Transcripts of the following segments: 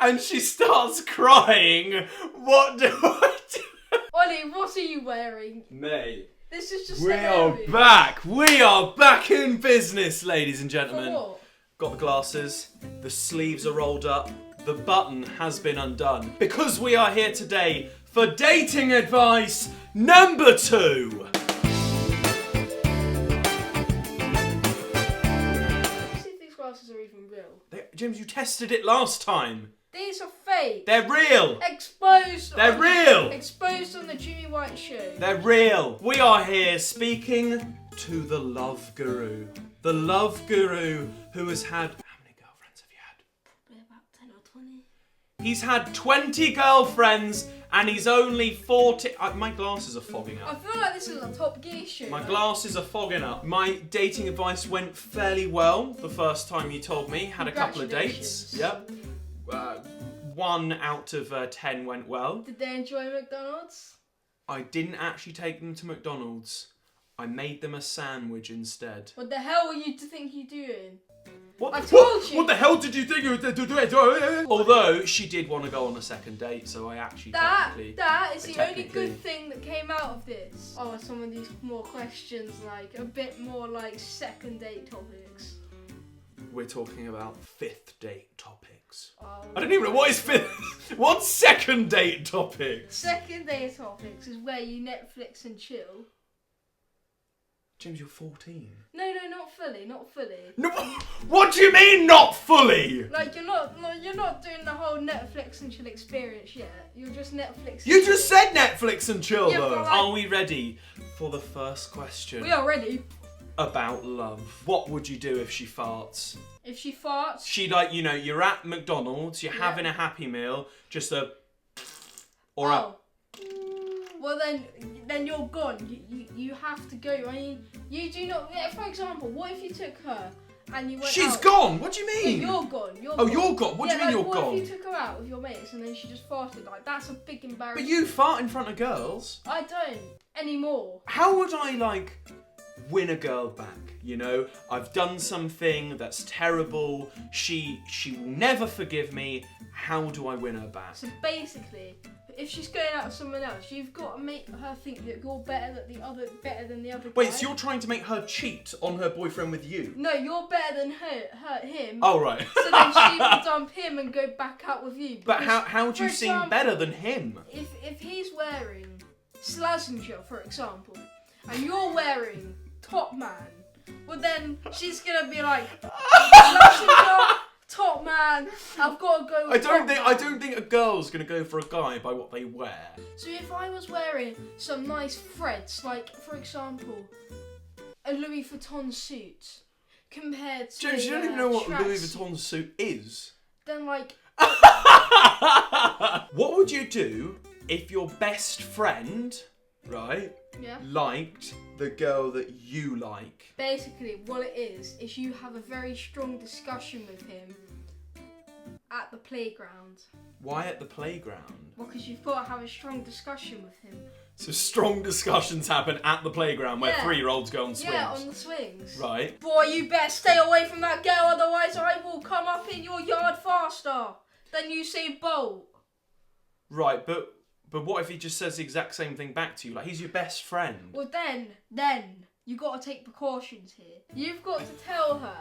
and she starts crying. What do I do? Ollie, what are you wearing? Mate. This is just We are back. We are back in business, ladies and gentlemen. For what? Got the glasses. The sleeves are rolled up. The button has been undone. Because we are here today for dating advice number 2. See if these glasses are even real. James, you tested it last time. These are fake. They're real. Exposed. They're real. Exposed on the Jimmy White show. They're real. We are here speaking to the love guru. The love guru who has had... How many girlfriends have you had? About 10 or 20. He's had 20 girlfriends and he's only 40... my glasses are fogging I up. feel like this is a Top Gear show. My glasses are fogging up. My dating advice went fairly well the first time you told me. Had a couple of dates. Yep. 1 out of 10 went well. Did they enjoy McDonald's? I didn't actually take them to McDonald's. I made them a sandwich instead. What the hell were you to think you're doing? What? I told you. What the hell did you think you were doing? Although she did want to go on a second date, so I actually That is the only technically- good thing that came out of this. Oh, and some of these more questions, like a bit more like second date topics. We're talking about 5th date topics. Oh, I don't even know what is 5th. What's second date topics? second date topics is where you Netflix and chill. James, you're 14. No, not fully. No, what do you mean not fully? Like you're not doing the whole Netflix and chill experience yet. You're just Netflix. You just said Netflix and chill Yeah, though. but like- Are we ready for the first question? We are ready. About love. What would you do if she farts? If she farts. She you're at McDonald's, you're Yeah. having a Happy Meal, just a... Or Well then you're gone. You have to go. I mean, you do not. Yeah, for example, what if you took her and you went She's out? gone! What do you mean? Yeah, you're gone. You're Oh, gone. you're gone? What do you mean you're what gone? If you took her out with your mates and then she just farted? Like that's a big But embarrassment. you fart in front of girls. I don't anymore. How would I, win a girl back? You know, I've done something that's terrible. She will never forgive me. How do I win her back? So basically, if she's going out with someone else, you've got to make her think that you're better than the other guy. Wait, so you're trying to make her cheat on her boyfriend with you? No, you're better than him. Oh, right. So then she will dump him and go back out with you. But Because, how do you for seem example, better than him? If he's wearing Slazenger, for example, and you're wearing Top Man, well then she's gonna be like, Slazenger, Top Man, I've got to go with I don't think a girl's gonna go for a guy by what they wear. So if I was wearing some nice threads, like for example, a Louis Vuitton suit, compared to James, you don't even know what a track Louis suit, Vuitton suit is. then like, What would you do if your best friend, right, yeah. liked the girl that you like? Basically, what it is you have a very strong discussion with him at the playground. Why at the playground? Well, because you've got to have a strong discussion with him. So strong discussions happen at the playground where Yeah. 3-year-olds go on swings. Yeah, on the swings. Right. Boy, you better stay away from that girl, otherwise I will come up in your yard faster than Usain Bolt. Right, but what if he just says the exact same thing back to you? Like, he's your best friend. Well, then you got to take precautions here. You've got to tell her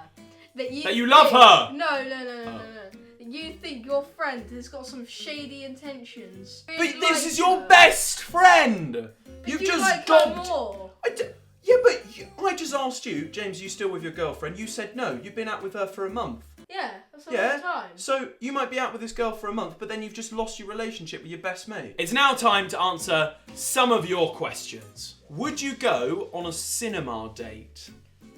that you love her. No. You think your friend has got some shady intentions. But Really this likes is your her. best friend. But You've you just like her dogged. more. Yeah, but I just asked you, James, you still with your girlfriend? You said no. You've been out with her for a month. Yeah, that's a Yeah. long time. So you might be out with this girl for a month, but then you've just lost your relationship with your best mate. It's now time to answer some of your questions. Would you go on a cinema date?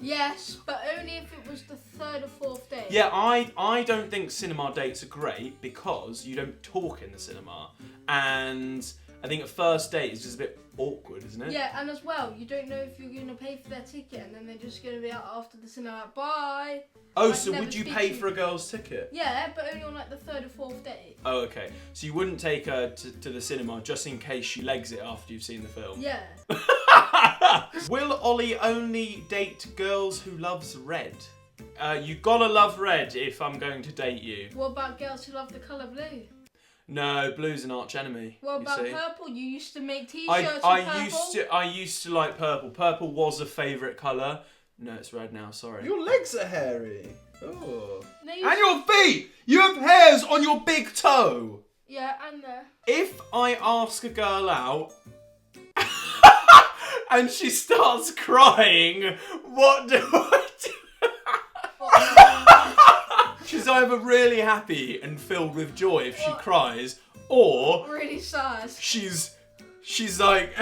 Yes, but only if it was the third or fourth date. Yeah, I don't think cinema dates are great because you don't talk in the cinema. And I think a first date is just a bit awkward, isn't it? Yeah, and as well, you don't know if you're going to pay for their ticket and then they're just going to be out after the cinema, like, bye. Oh, Like, so never would you speak pay to for a girl's ticket? Yeah, but only on like the third or fourth date. Oh, okay. So you wouldn't take her to the cinema just in case she legs it after you've seen the film? Yeah. Will Ollie only date girls who loves red? You gotta love red if I'm going to date you. What about girls who love the colour blue? No, blue's an arch enemy. What about you see. purple? You used to make t-shirts with purple. I used to like purple. Purple was a favourite colour. No, it's red now. Sorry. Your legs are hairy. Oh. No, And your feet. You have hairs on your big toe. Yeah, and there. If I ask a girl out and she starts crying, what do I do? She's either really happy and filled with joy if she cries, or Really sad. she's like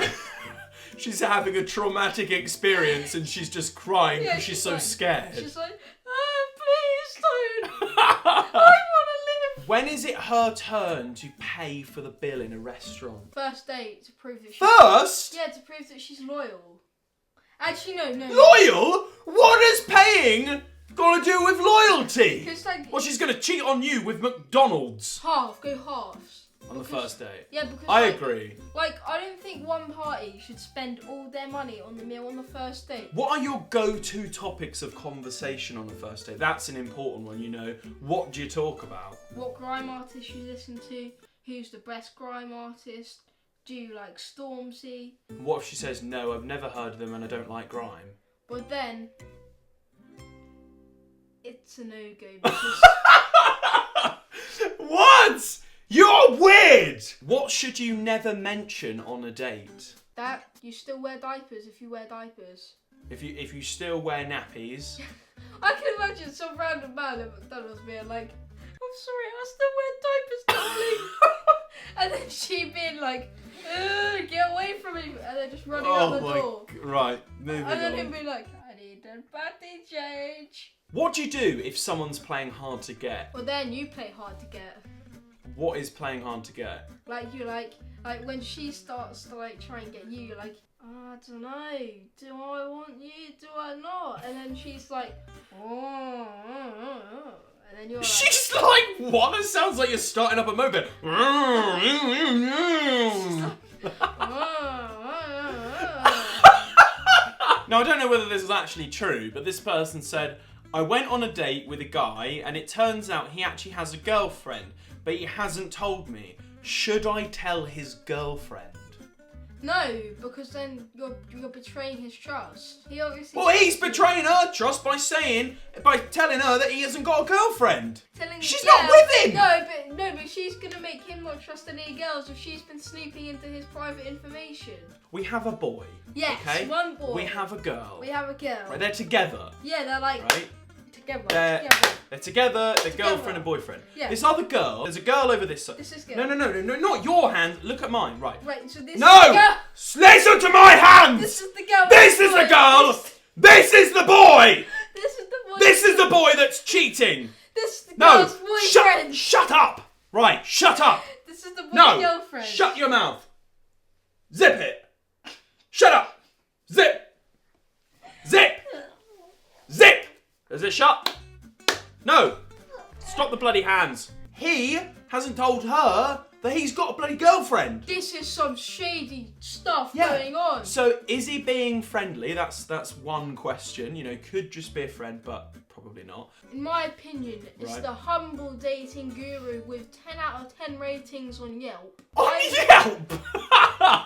she's having a traumatic experience and she's just crying because she's so like, scared. She's like, please don't. I want to live. When is it her turn to pay for the bill in a restaurant? First date to prove that she's First? Yeah, to prove that she's loyal. Actually, no. Loyal? What is paying got to do with loyalty? Because like Well, she's going to cheat on you with McDonald's go halves. on the first date. Yeah, because I like, agree. Like, I don't think one party should spend all their money on the meal on the first date. What are your go-to topics of conversation on a first date? That's an important one, you know. What do you talk about? What grime artist you listen to? Who's the best grime artist? Do you like Stormzy? What if she says, no, I've never heard of them and I don't like grime? But then it's a no-go because What? You're weird! What should you never mention on a date? that you still wear diapers if you wear diapers. If you still wear nappies. I can imagine some random man at McDonald's being like, I'm sorry, I still wear diapers, darling. And then she being like, get away from me, and then just running out the door. Right, moving And then on. him being like, I need a body change. What do you do if someone's playing hard to get? Well, then you play hard to get. What is playing hard to get? Like you like when she starts to like try and get you, you're like, I don't know, do I want you, do I not? And then she's like, oh. And then you're like, She's like, what? It sounds like you're starting up a moped. Now, I don't know whether this is actually true, but this person said, I went on a date with a guy and it turns out he actually has a girlfriend, but he hasn't told me. Should I tell his girlfriend? no, because then you're betraying his trust. He obviously. Well, he's betraying her trust by telling her that he hasn't got a girlfriend. telling She's the not girl- with him! No, but she's gonna make him not trust any girls if she's been snooping into his private information. We have a boy. Yes, okay? one boy. We have a girl. We have a girl. Right, they're together. Yeah, they're like Right? together. They're together, they're Together. girlfriend and boyfriend. Yeah. This other girl, there's a girl over this side. This is good. No, not your hand. Look at mine. Right. Right, so this No! is the girl. Listen to my hands! This is the girl. This is the girl! This is the boy! This is the boy. This is the boy that's cheating! This is the No! girl's boyfriend. Shut up! Right, shut up! This is the boy's No! girlfriend. Shut your mouth! Zip it! Shut up! Zip! Zip! Zip! Is it shut? No! Stop the bloody hands. He hasn't told her that he's got a bloody girlfriend. This is some shady stuff Yeah. going on. So is he being friendly? That's one question. You know, could just be a friend, but probably not. In my opinion, it's Right. the humble dating guru with 10 out of 10 ratings on Yelp. On Yelp!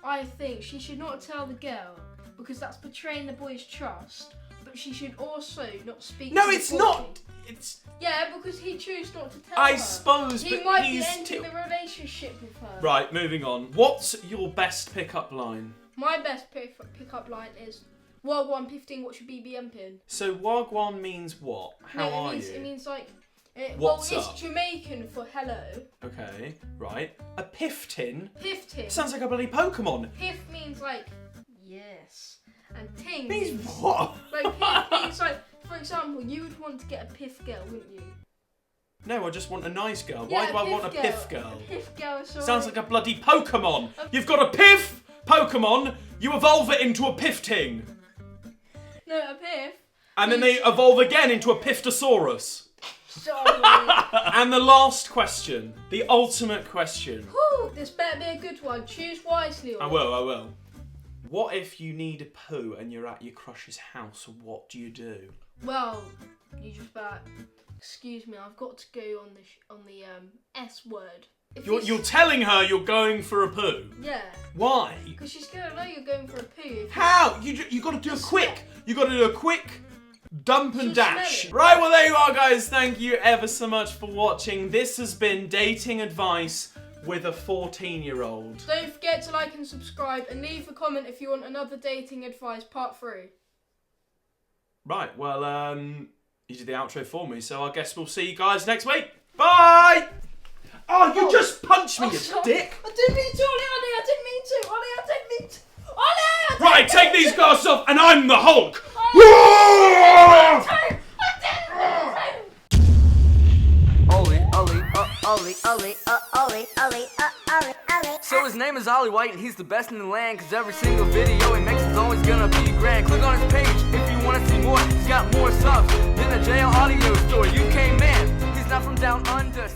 I think she should not tell the girl because that's betraying the boy's trust. But she should also not speak No, to the it's boy. not. It's. Yeah, because he chose not to tell I her. suppose, He but might he's be ending the relationship with her. Right, moving on. What's your best pickup line? My best pickup line is, World 1 Pifting, what's your BBM pin? So Wagwan means what? How No, are it means, you? It means like, What's well, up? it's Jamaican for hello. Okay, right. A piff tin? Pifting. Sounds like a bloody Pokemon. Piff means like, yes. And ting Means what? like piff means like, for example, you would want to get a piff girl, wouldn't you? No, I just want a nice girl. Why Yeah, do I want a piff girl? A piff girl is Sounds like a bloody Pokemon. You've got a piff Pokemon, you evolve it into a Pifting. No, a piff. And then they evolve again into a Piftosaurus. Sorry. And the last question, the ultimate question. Whew, this better be a good one. Choose wisely. I will. What if you need a poo and you're at your crush's house? What do you do? Well, You just like, excuse me, I've got to go on the S word. If You're telling her you're going for a poo? Yeah. Why? Because she's gonna know you're going for a poo. How? You got to do a quick. You got to do a quick dump and She'll dash. smell it. Right, well there you are, guys. Thank you ever so much for watching. This has been dating advice with a 14-year-old. Don't forget to like and subscribe and leave a comment if you want another dating advice part 3. Right, well, you did the outro for me, so I guess we'll see you guys next week. Bye! Oh, you just punched me, you dick! I didn't mean to, Ollie, I didn't mean to, Ollie, I didn't mean to. Ollie, I didn't Right, mean take to. these glasses off, and I'm the Hulk! So his name is Ollie White and he's the best in the land. Cause every single video he makes is always gonna be grand. Click on his page if you wanna see more. He's got more subs than a jail audio store. UK man, he's not from down under.